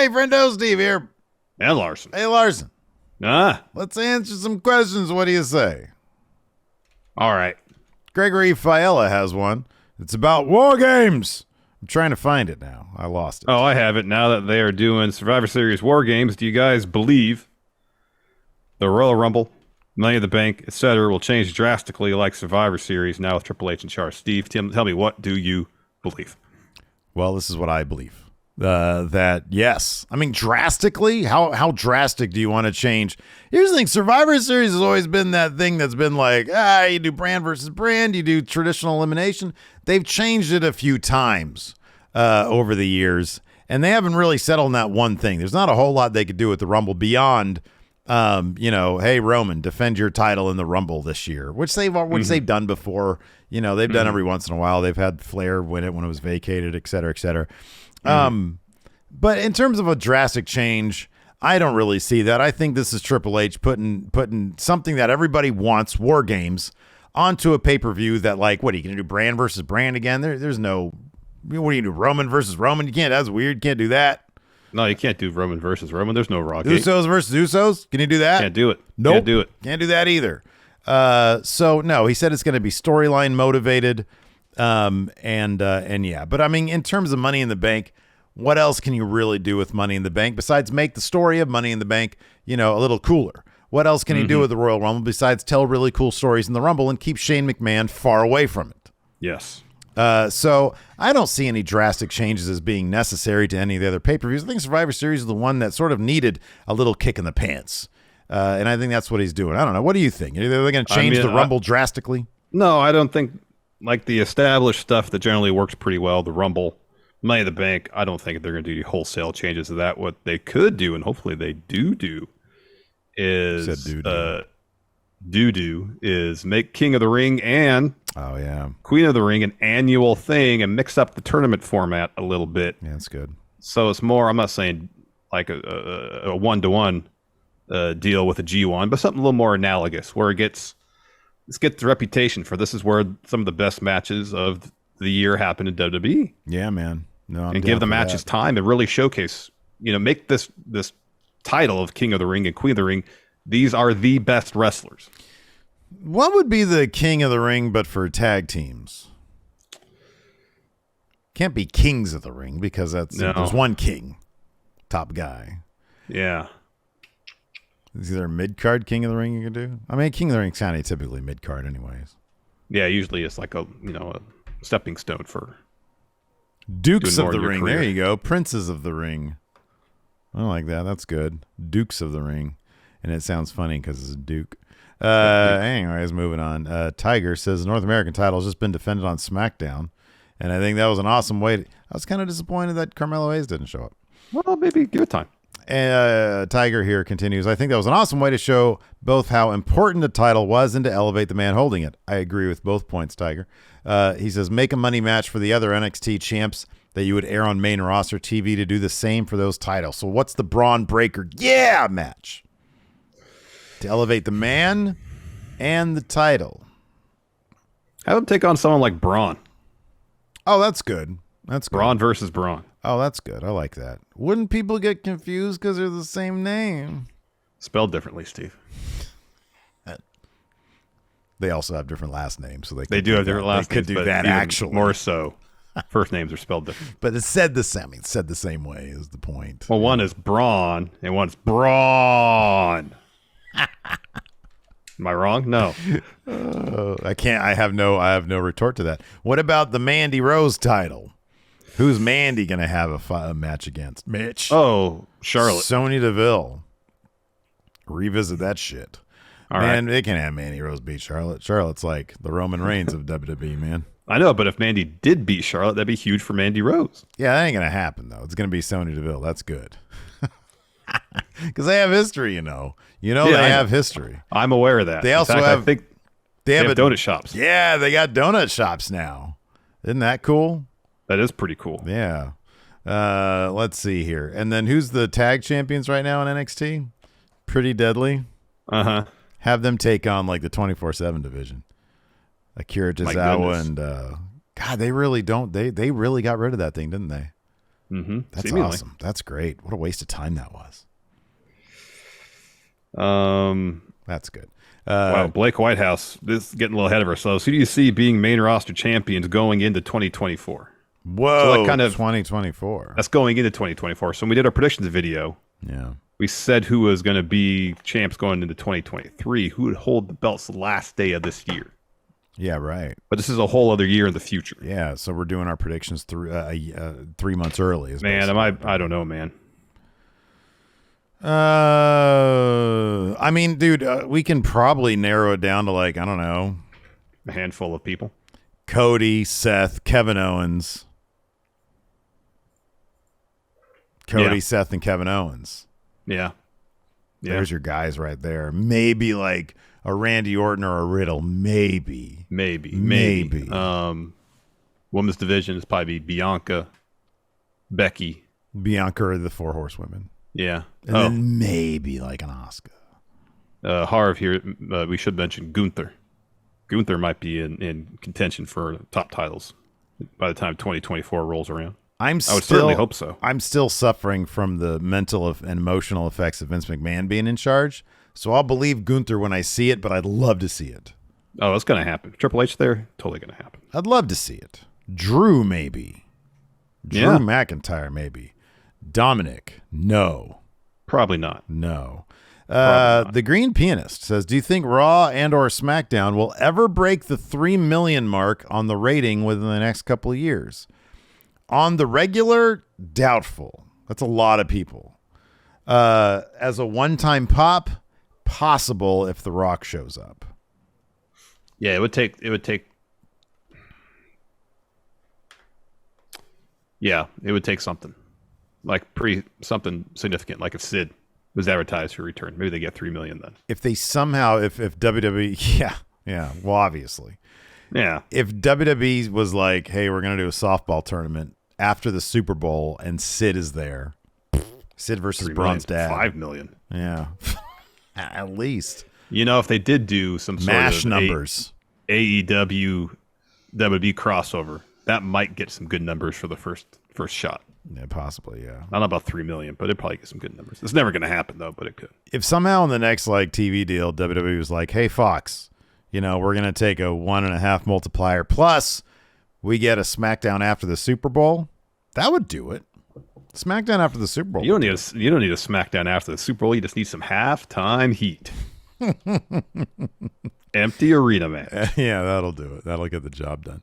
Hey, friendo, Steve here. And Larson. Hey, Larson. Ah. Let's answer some questions. What do you say? All right. Gregory Fiella has one. It's about war games. I'm trying to find it now. I lost it. Oh, I have it. Now that they are doing Survivor Series War Games, do you guys believe the Royal Rumble, Money in the Bank, etc. will change drastically like Survivor Series now with Triple H in charge? Steve, tell me, what do you believe? Well, this is what I believe. That, yes. I mean, drastically? How drastic do you want to change? Here's the thing. Survivor Series has always been that thing that's been like, you do brand versus brand, you do traditional elimination. They've changed it a few times over the years, and they haven't really settled on that one thing. There's not a whole lot they could do with the Rumble beyond, hey, Roman, defend your title in the Rumble this year, which they've done before. They've done every once in a while. They've had Flair win it when it was vacated, et cetera, et cetera. But in terms of a drastic change, I don't really see that. I think this is Triple H putting something that everybody wants, War Games, onto a pay-per-view that, like, what are you going to do, brand versus brand again? There's no, what are you going to do, Roman versus Roman? You can't, that's weird. You can't do that. No, you can't do Roman versus Roman. There's no Raw Usos gate. versus Usos? Can you do that? Can't do it. Nope. Can't do it. Can't do that either. So no, he said it's going to be storyline motivated. And yeah, but I mean, in terms of Money in the Bank, what else can you really do with Money in the Bank besides make the story of Money in the Bank, a little cooler? What else can you do with the Royal Rumble besides tell really cool stories in the Rumble and keep Shane McMahon far away from it? Yes. So I don't see any drastic changes as being necessary to any of the other pay-per-views. I think Survivor Series is the one that sort of needed a little kick in the pants. And I think that's what he's doing. I don't know. What do you think? Are they going to change the Rumble drastically? No, I don't think, like the established stuff that generally works pretty well, the Rumble, Money in the Bank, I don't think they're going to do wholesale changes to that. What they could do, and hopefully they do, is is make King of the Ring and Queen of the Ring an annual thing and mix up the tournament format a little bit. Yeah, that's good. So it's more, I'm not saying like a one-to-one deal with a G1, but something a little more analogous where it gets the reputation for this is where some of the best matches of the year happen in WWE. Yeah, man. No, and give the matches time and really showcase, make this title of King of the Ring and Queen of the Ring. These are the best wrestlers. What would be the King of the Ring, but for tag teams? Can't be Kings of the Ring because there's one king, top guy. Yeah. Is there a mid-card King of the Ring you can do? I mean, King of the Ring is kind of typically mid-card anyways. Yeah, usually it's like a stepping stone for Dukes of the Ring. Career. There you go. Princes of the Ring. I like that. That's good. Dukes of the Ring. And it sounds funny because it's a Duke. Anyways, moving on. Tiger says the North American title has just been defended on SmackDown. And I think that was an awesome way. I was kind of disappointed that Carmelo Hayes didn't show up. Well, maybe give it time. Tiger here continues. I think that was an awesome way to show both how important the title was and to elevate the man holding it. I agree with both points, Tiger. He says, make a money match for the other NXT champs that you would air on main roster TV to do the same for those titles. So what's the Braun Breaker match? To elevate the man and the title. Have him take on someone like Braun. Oh, that's good. That's good. Braun versus Braun. Oh, that's good. I like that. Wouldn't people get confused because they're the same name? Spelled differently, Steve. They also have different last names, so they do have different last names. They could do that actually. More so. First names are spelled different. But it's said the same. I mean, it's said the same way is the point. Well, one is Braun and one's Braun. Am I wrong? No. I can't. I have no retort to that. What about the Mandy Rose title? Who's Mandy going to have a match against? Mitch. Oh, Charlotte. Sonya Deville. Revisit that shit. All man, right. They can have Mandy Rose beat Charlotte. Charlotte's like the Roman Reigns of WWE, man. I know, but if Mandy did beat Charlotte, that'd be huge for Mandy Rose. Yeah, that ain't going to happen, though. It's going to be Sonya Deville. That's good. Because they have history, they have history. I'm aware of that. They also have, I think they have donut shops. Yeah, they got donut shops now. Isn't that cool? That is pretty cool. Yeah. Let's see here. And then who's the tag champions right now in NXT? Pretty Deadly. Uh-huh. Have them take on like the 24/7 division. Akira Tozawa and God, they really don't. They really got rid of that thing, didn't they? Mm-hmm. That's Seemingly. awesome. That's great. What a waste of time that was. That's good. Wow, Blake Whitehouse. This is getting a little ahead of ourselves. Who do you see being main roster champions going into 2024? Whoa, so that kind of 2024. That's going into 2024. So when we did our predictions video, we said who was going to be champs going into 2023, who would hold the belts the last day of this year. Yeah, right. But this is a whole other year in the future. Yeah, so we're doing our predictions 3 months early. Man, I don't know, man. I mean, dude, we can probably narrow it down to like, I don't know, a handful of people. Cody, Seth, Kevin Owens. Cody, Seth, and Kevin Owens. Yeah. There's your guys right there. Maybe like a Randy Orton or a Riddle. Maybe. Women's division is probably Bianca, Becky. Bianca or the 4 horsewomen. Yeah. And then maybe like an Asuka. Harv here, we should mention Gunther. Gunther might be in contention for top titles by the time 2024 rolls around. I would certainly hope so. I'm still suffering from the mental and emotional effects of Vince McMahon being in charge. So I'll believe Gunther when I see it, but I'd love to see it. Oh, it's going to happen. Triple H there, totally going to happen. I'd love to see it. Drew, maybe. Drew McIntyre, maybe. Dominic, no. Probably not. No. The Green Pianist says, do you think Raw and or SmackDown will ever break the 3 million mark on the rating within the next couple of years? On the regular, doubtful. That's a lot of people. As a one-time pop, possible if The Rock shows up. Yeah, it would take something. Like something significant, like if Sid was advertised for return. Maybe they get 3 million then. If they somehow, if WWE, well, obviously. Yeah. If WWE was like, hey, we're going to do a softball tournament after the Super Bowl and Sid is there. Sid versus Braun's dad. 5 million. Yeah. At least. You know, if they did do some sort MASH of numbers. AEW WWE crossover, that might get some good numbers for the first shot. Yeah, possibly, yeah. I don't know about 3 million, but it'd probably get some good numbers. It's never going to happen, though, but it could. If somehow in the next like TV deal, WWE was like, hey, Fox, we're going to take a 1.5 multiplier plus we get a SmackDown after the Super Bowl, that would do it. SmackDown after the Super Bowl. You don't need a SmackDown after the Super Bowl. You just need some halftime heat. Empty arena match. Yeah, that'll do it. That'll get the job done.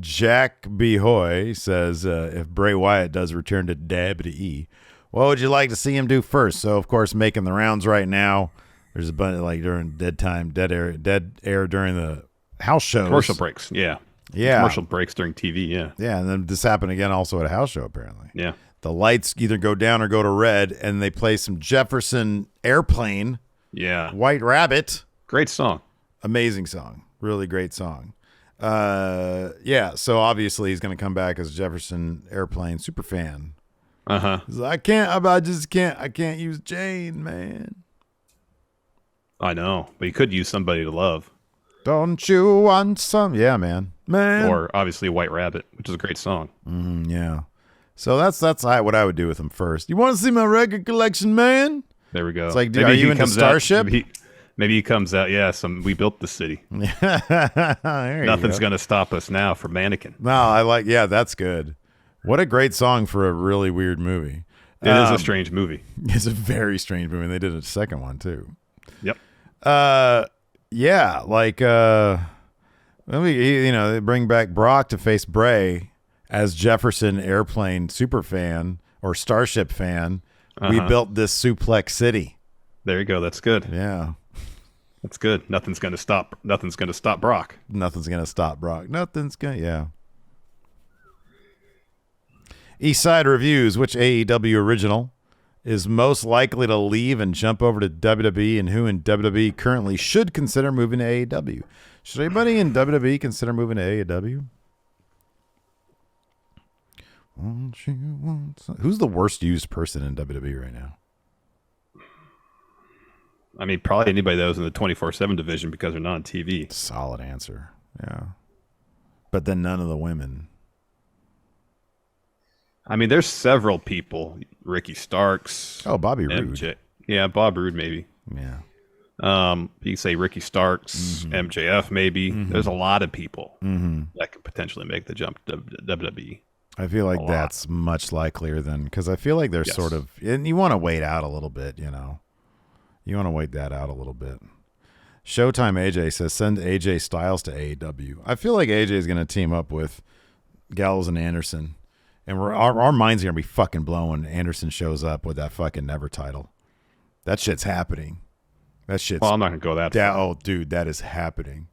Jack B. Hoy says, if Bray Wyatt does return to WWE, what would you like to see him do first? So, of course, making the rounds right now. There's a bunch of, like, during dead air during the house shows. Commercial breaks, yeah. Yeah. Commercial breaks during TV, yeah. Yeah, and then this happened again also at a house show, apparently. Yeah. The lights either go down or go to red, and they play some Jefferson Airplane. Yeah. White Rabbit. Great song. Amazing song. Really great song. So obviously he's going to come back as Jefferson Airplane super fan. Uh-huh. He's like, I can't use Jane, man. I know, but you could use Somebody to Love. Don't you want some? Yeah, man. Or obviously White Rabbit, which is a great song. Yeah. So that's what I would do with him first. You want to see my record collection, man? There we go. It's like, are you into Starship? Maybe he comes out, we built the city. Nothing's going to stop us now for Mannequin. No, that's good. What a great song for a really weird movie. It is a strange movie. It's a very strange movie. And they did a second one, too. Yep. They bring back Brock to face Bray as Jefferson Airplane super fan or Starship fan. We built this suplex city. There you go. That's good. Yeah. That's good. Nothing's going to stop Brock. Nothing's going to stop Brock. Yeah. Eastside Reviews, which AEW original is most likely to leave and jump over to WWE, and who in WWE currently should consider moving to AEW? Should anybody in WWE consider moving to AEW? Who's the worst used person in WWE right now? I mean, probably anybody that was in the 24/7 division because they're not on TV. Solid answer. Yeah. But then none of the women. I mean, there's several people. Ricky Starks. Oh, Bobby Roode. MJ. Yeah, Bob Roode maybe. Yeah. You could say Ricky Starks, MJF maybe. There's a lot of people that could potentially make the jump to WWE. I feel like that's much likelier than, because I feel like they're sort of, and you want to wait out a little bit, you know. You want to wait that out a little bit. Showtime AJ says send AJ Styles to AEW. I feel like AJ is going to team up with Gallows and Anderson, and our minds are going to be fucking blown when Anderson shows up with that fucking Never title. That shit's happening. That shit's. Well, I'm not going to go that far. Oh, dude, that is happening.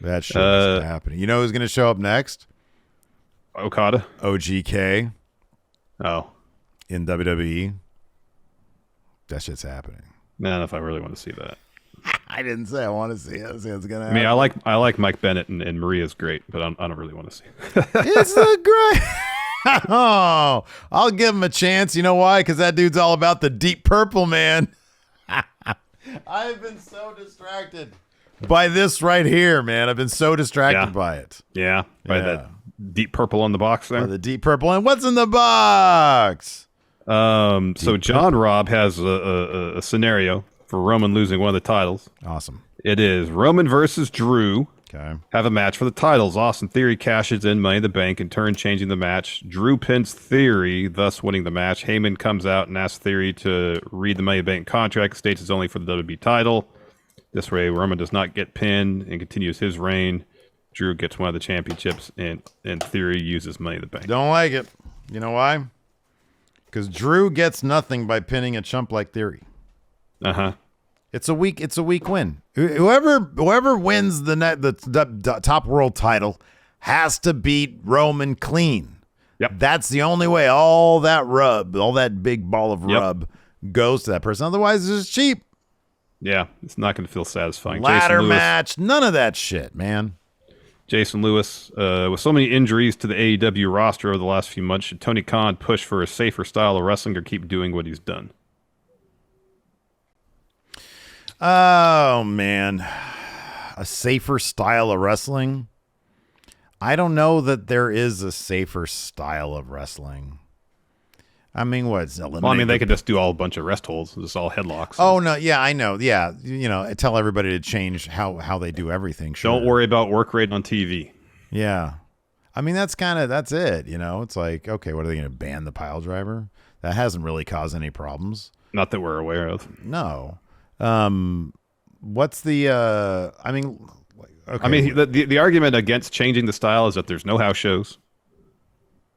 That shit is happening. You know who's going to show up next? Okada. OGK. Oh. In WWE. That shit's happening. I don't know if I really want to see that. I didn't say I want to see it. I say it's gonna happen. I mean, I like Mike Bennett and Maria's great, but I don't really want to see it. It's a great. Oh, I'll give him a chance. You know why? Because that dude's all about the Deep Purple, man. I've been so distracted by this right here, man. I've been so distracted by it. Yeah, by that Deep Purple on the box there. By the Deep Purple, and what's in the box? So John Robb has a scenario for Roman losing one of the titles. Awesome. It is Roman versus Drew. Okay. Have a match for the titles. Austin Theory cashes in Money in the Bank, in turn changing the match. Drew pins Theory, thus winning the match. Heyman comes out and asks Theory to read the Money in the Bank contract. States it's only for the WWE title. This way, Roman does not get pinned and continues his reign. Drew gets one of the championships, and Theory uses Money in the Bank. Don't like it. You know why? Because Drew gets nothing by pinning a chump like Theory. It's a weak win. Whoever wins the top world title has to beat Roman clean. Yep. That's the only way. All that big ball of rub goes to that person. Otherwise, it's just cheap. Yeah, it's not going to feel satisfying. Ladder match, none of that shit, man. Jason Lewis, with so many injuries to the AEW roster over the last few months, should Tony Khan push for a safer style of wrestling or keep doing what he's done? Oh, man. A safer style of wrestling? I don't know that there is a safer style of wrestling. I mean, what? Well, I mean, they could just do all a bunch of rest holds, just all headlocks. Oh, no. Yeah, I know. Yeah. You know, tell everybody to change how they do everything. Sure. Don't worry about work rate on TV. Yeah. I mean, that's it. You know, it's like, okay, what are they going to ban the pile driver? That hasn't really caused any problems. Not that we're aware of. No. What's the, okay. I mean, the argument against changing the style is that there's no house shows.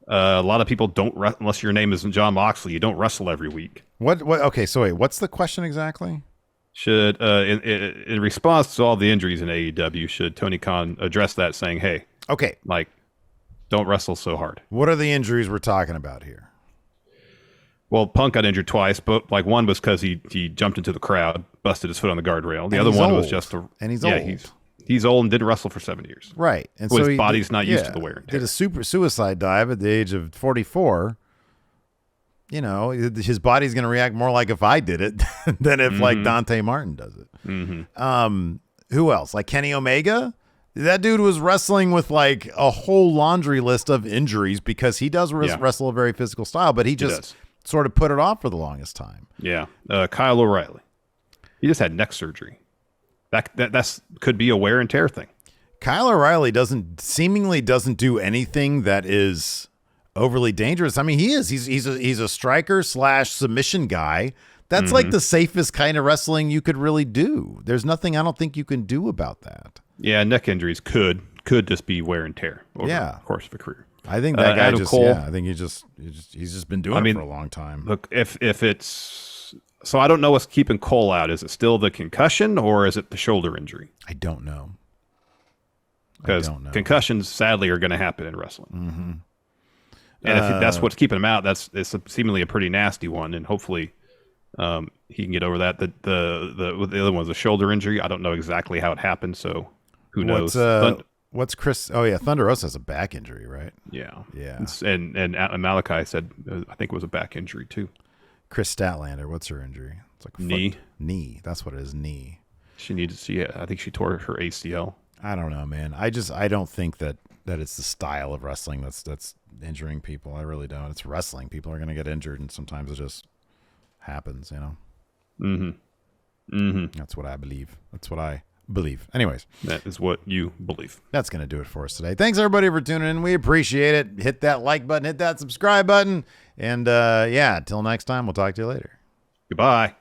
A lot of people don't, unless your name isn't John Moxley, you don't wrestle every week. What? Okay, so wait, what's the question exactly? Should, in response to all the injuries in AEW, should Tony Khan address that, saying, "Hey, okay, like, don't wrestle so hard"? What are the injuries we're talking about here? Well, Punk got injured twice, but like one was because he jumped into the crowd, busted his foot on the guardrail. The other one was just old. He's old and didn't wrestle for 7 years. Right. And so his body's not used to the wear and tear. Did a super suicide dive at the age of 44. You know, his body's going to react more like if I did it than if like Dante Martin does it. Who else? Like Kenny Omega? That dude was wrestling with like a whole laundry list of injuries because he does wrestle a very physical style, but he just sort of put it off for the longest time. Yeah. Kyle O'Reilly. He just had neck surgery. That's could be a wear and tear thing. Kyle O'Reilly seemingly doesn't do anything that is overly dangerous. I mean, he's a striker / submission guy. That's like the safest kind of wrestling you could really do. There's nothing I don't think you can do about that. Yeah, neck injuries could just be wear and tear over the course of a career. I think that guy Adam Cole, I think he's just been doing it for a long time. Look, if it's so, I don't know what's keeping Cole out. Is it still the concussion or is it the shoulder injury? I don't know. Because concussions, sadly, are going to happen in wrestling. And if that's what's keeping him out, it's seemingly a pretty nasty one, and hopefully he can get over that. The other one's a shoulder injury. I don't know exactly how it happened, so who knows? What's Chris? Oh yeah, Thunder Rosa has a back injury, right? Yeah. And Malachi said I think it was a back injury too. Chris Statlander, what's her injury? It's like knee. That's what it is. Knee. She needed to see it. I think she tore her ACL. I don't know, man. I don't think that that it's the style of wrestling that's injuring people. I really don't. It's wrestling. People are going to get injured, and sometimes it just happens, you know? That's what I believe. That's what I believe. Anyways. That is what you believe. That's going to do it for us today. Thanks, everybody, for tuning in. We appreciate it. Hit that like button. Hit that subscribe button. And, yeah, until next time, we'll talk to you later. Goodbye.